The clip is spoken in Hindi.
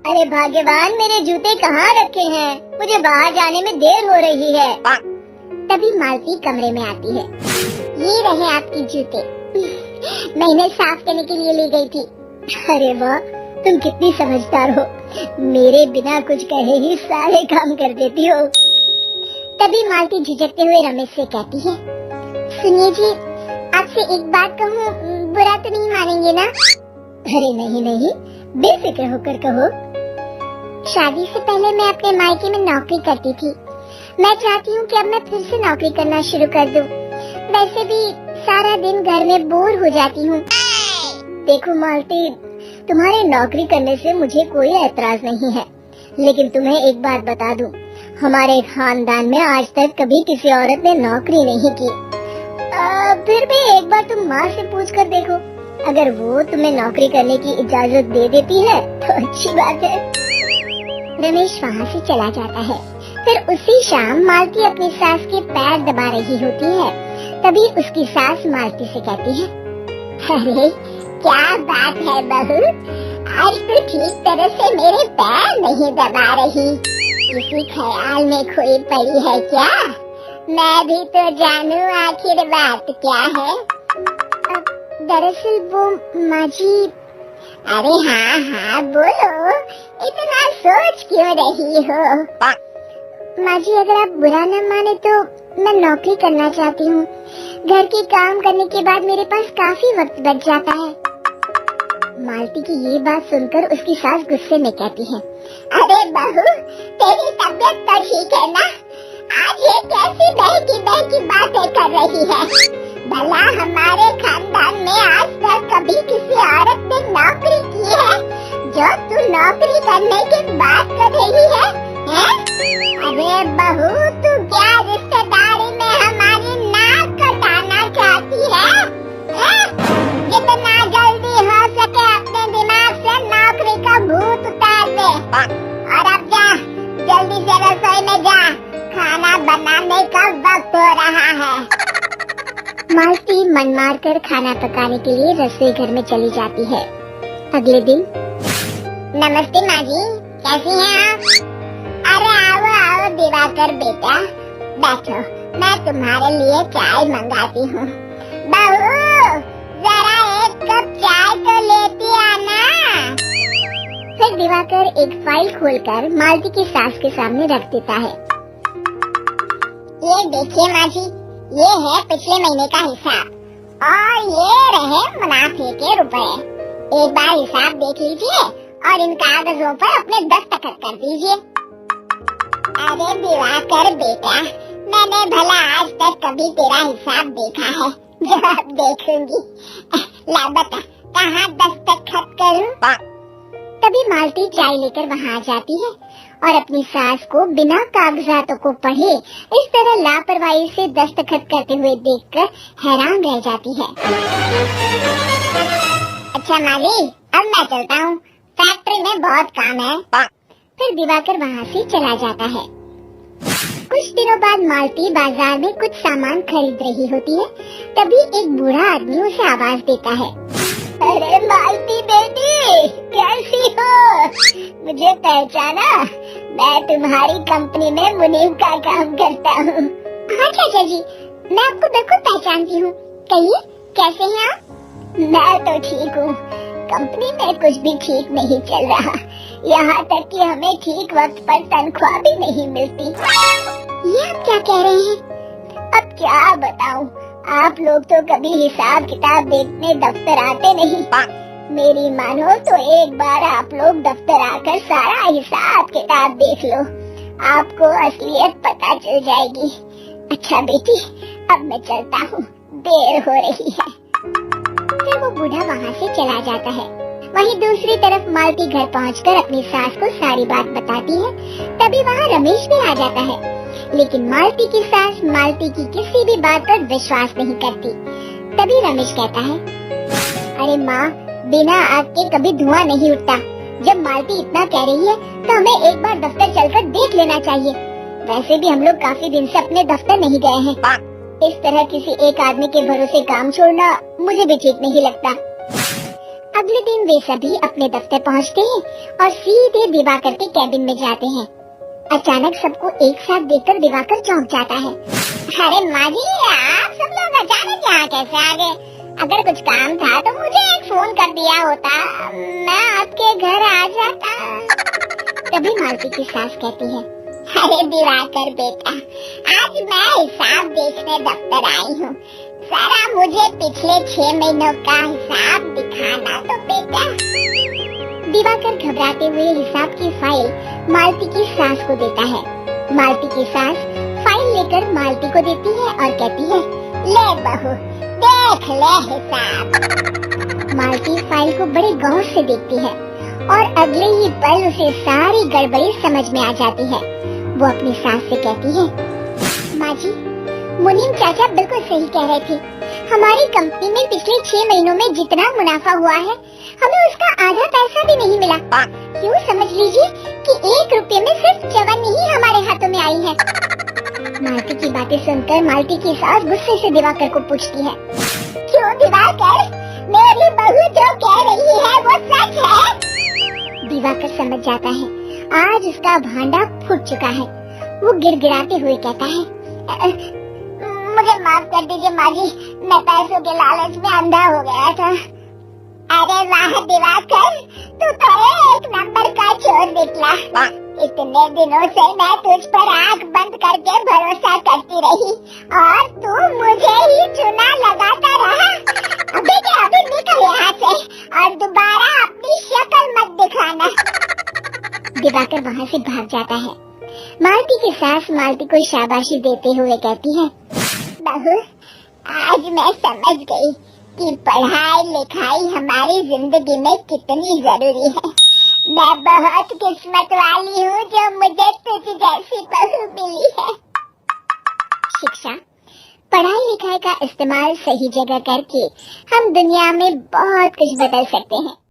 अरे भाग्यवान, मेरे जूते कहाँ रखे हैं? मुझे बाहर जाने में देर हो रही है। तभी मालती कमरे में आती है। ये रहे आपके जूते, मैंने साफ करने के लिए ले गई थी। अरे वाह, तुम कितनी समझदार हो, मेरे बिना कुछ कहे ही सारे काम कर देती हो। तभी मालती झिझकते हुए रमेश से कहती है, सुनिए जी, आपसे एक बात कहूँ, बुरा तो नहीं मानेंगे ना? अरे नहीं नहीं, बेफिक्र होकर कहो। शादी से पहले मैं अपने मायके में नौकरी करती थी। मैं चाहती हूँ कि अब मैं फिर से नौकरी करना शुरू कर दूँ। वैसे भी सारा दिन घर में बोर हो जाती हूँ। देखो मालती, तुम्हारे नौकरी करने से मुझे कोई ऐतराज नहीं है, लेकिन तुम्हें एक बात बता दूं, हमारे खानदान में आज तक कभी किसी औरत ने नौकरी नहीं की। फिर भी एक बार तुम माँ से पूछ कर देखो, अगर वो तुम्हें नौकरी करने की इजाजत दे देती है तो अच्छी बात है। रमेश वहाँ से चला जाता है। फिर उसी शाम मालती अपनी सास के पैर दबा रही होती है। तभी उसकी सास मालती से कहती है, अरे क्या बात है बहू, आज तो ठीक तरह से मेरे पैर नहीं दबा रही, किसी ख्याल में खोई पड़ी है क्या? मैं भी तो जानूं आखिर बात क्या है। दरअसल वो माँ जी। अरे हाँ हाँ बोलो, इतना सोच क्यों रही हो? माँ जी, अगर आप बुरा न माने तो मैं नौकरी करना चाहती हूँ। घर के काम करने के बाद मेरे पास काफी वक्त बच जाता है। मालती की ये बात सुनकर उसकी सास गुस्से में कहती है, अरे बहू, तेरी तबीयत तो ठीक है ना? आज ये कैसी बहकी बहकी बातें कर रही है? भला हमारे खानदान में आज तक कभी किसी औरत ने नौकरी की है जो तू नौकरी करने की बात कर रही है? अरे बहू, तू क्या रिश्तेदारी में हमारी नाक कटाना चाहती है? जितना जल्दी हो सके अपने दिमाग से नौकरी का भूत उतार दे, और अब जा, जल्दी से रसोई में जा, खाना बनाने का वक्त हो रहा है। मालती मन मार कर खाना पकाने के लिए रसोई घर में चली जाती है। अगले दिन। नमस्ते माँ जी, कैसी हैं आप? अरे आओ आओ दिवाकर बेटा, बैठो, मैं तुम्हारे लिए चाय मंगाती हूँ। बहू, जरा एक कप चाय तो लेती आना। फिर दिवाकर एक फाइल खोलकर मालती की सास के सामने रख देता है। ये देखिए माँ जी, ये है पिछले महीने का हिसाब और ये रहे मुनाफे के रुपए। एक बार हिसाब देख लीजिए और इन कागजों पर अपने दस्तखत कर दीजिए। अरे दिवाकर बेटा, मैंने भला आज तक कभी तेरा हिसाब देखा है जो अब देखूंगी? ला बता, कहाँ दस्तखत करूं? तभी मालती चाय लेकर वहाँ आ जाती है और अपनी सास को बिना कागजातों को पढ़े इस तरह लापरवाही से दस्तखत करते हुए देखकर हैरान रह जाती है। अच्छा माली, अब मैं चलता हूँ, फैक्ट्री में बहुत काम है। फिर दिवाकर वहाँ से चला जाता है। कुछ दिनों बाद मालती बाजार में कुछ सामान खरीद रही होती है। तभी एक बूढ़ा आदमी उसे आवाज देता है, अरे मालती बेटी, कैसी हो? मुझे पहचाना? मैं तुम्हारी कंपनी में मुनीम का काम करता हूँ। हाँ चाचा जी, मैं आपको बिल्कुल पहचानती हूँ। कहिए, कैसे हैं आप? मैं तो ठीक हूँ, कंपनी में कुछ भी ठीक नहीं चल रहा, यहाँ तक कि हमें ठीक वक्त पर तनख्वाह भी नहीं मिलती। ये आप क्या कह रहे हैं? अब क्या बताऊँ, आप लोग तो कभी हिसाब किताब देखने दफ्तर आते नहीं। मेरी मानो तो एक बार आप लोग दफ्तर आकर सारा हिसाब किताब देख लो, आपको असलियत पता चल जाएगी। अच्छा बेटी, अब मैं चलता हूँ, देर हो रही है। फिर वो बूढ़ा वहाँ से चला जाता है। वहीं दूसरी तरफ मालती घर पहुँचकर अपनी सास को सारी बात बताती है। तभी वहाँ रमेश भी आ जाता है, लेकिन मालती की सास मालती की किसी भी बात पर विश्वास नहीं करती। तभी रमेश कहता है, अरे माँ, बिना आग के कभी धुआं नहीं उठता। जब मालती इतना कह रही है तो हमें एक बार दफ्तर चलकर देख लेना चाहिए। वैसे भी हम लोग काफी दिन से अपने दफ्तर नहीं गए हैं। इस तरह किसी एक आदमी के भरोसे काम छोड़ना मुझे भी ठीक नहीं लगता। अगले दिन वे सभी अपने दफ्तर पहुंचते हैं और सीधे दिवाकर के कैबिन में जाते हैं। अचानक सबको एक साथ देखकर दिवाकर चौंक जाता है। अरे माँ जी, आप सब लोग अचानक यहाँ कैसे आ गए? अगर कुछ काम था तो मुझे एक फोन कर दिया होता, मैं आपके घर आ जाता। तभी मालती की सास कहती है, अरे दिवाकर बेटा, आज मैं हिसाब देखने दफ्तर आई हूँ, जरा मुझे पिछले 6 महीनों का हिसाब दिखाना तो बेटा। दिवाकर घबराते हुए हिसाब की फाइल मालती की सास को देता है। मालती की सास फाइल लेकर मालती को देती है और कहती है, ले बहू, देख ले हिसाब। मालती फाइल को बड़े गौर से देखती है और अगले ही पल उसे सारी गड़बड़ी समझ में आ जाती है। वो अपनी सास से कहती है, माँ जी, मुनीम चाचा बिल्कुल सही कह रहे थे। हमारी कंपनी में पिछले 6 महीनों में जितना मुनाफा हुआ है, हमें उसका आधा पैसा भी नहीं मिला। यूँ समझ लीजिए कि 1 रुपये में सिर्फ चवन्नी ही हमारे हाथों में आई है। मालती की बातें सुनकर मालती की सास गुस्से से दिवाकर को पूछती है, क्यों दिवाकर, मेरी बहू जो कह रही है वो सच है? दिवाकर समझ जाता है आज उसका भांडा फूट चुका है। वो गिड़गिड़ाते हुए कहता है, मुझे माफ कर दीजिए माँ जी, मैं पैसों के लालच में अंधा हो गया था। अरे वाह दिवाकर, तू तो एक नंबर का चोर निकला। इतने दिनों से मैं तुझ पर आंख बंद करके भरोसा करती रही और तू मुझे ही चुना लगाता रहा। अभी के अभी निकल यहाँ से और दोबारा अपनी शक्ल मत दिखाना। दिवाकर वहाँ से भाग जाता है। मालती की सास मालती को शाबाशी देते हुए कहती है, बहू, आज मैं समझ गई कि पढ़ाई लिखाई हमारी जिंदगी में कितनी जरूरी है। मैं बहुत किस्मत वाली हूँ जो मुझे तुझ जैसी बहू मिली है। शिक्षा, पढ़ाई लिखाई का इस्तेमाल सही जगह करके हम दुनिया में बहुत कुछ बदल सकते हैं।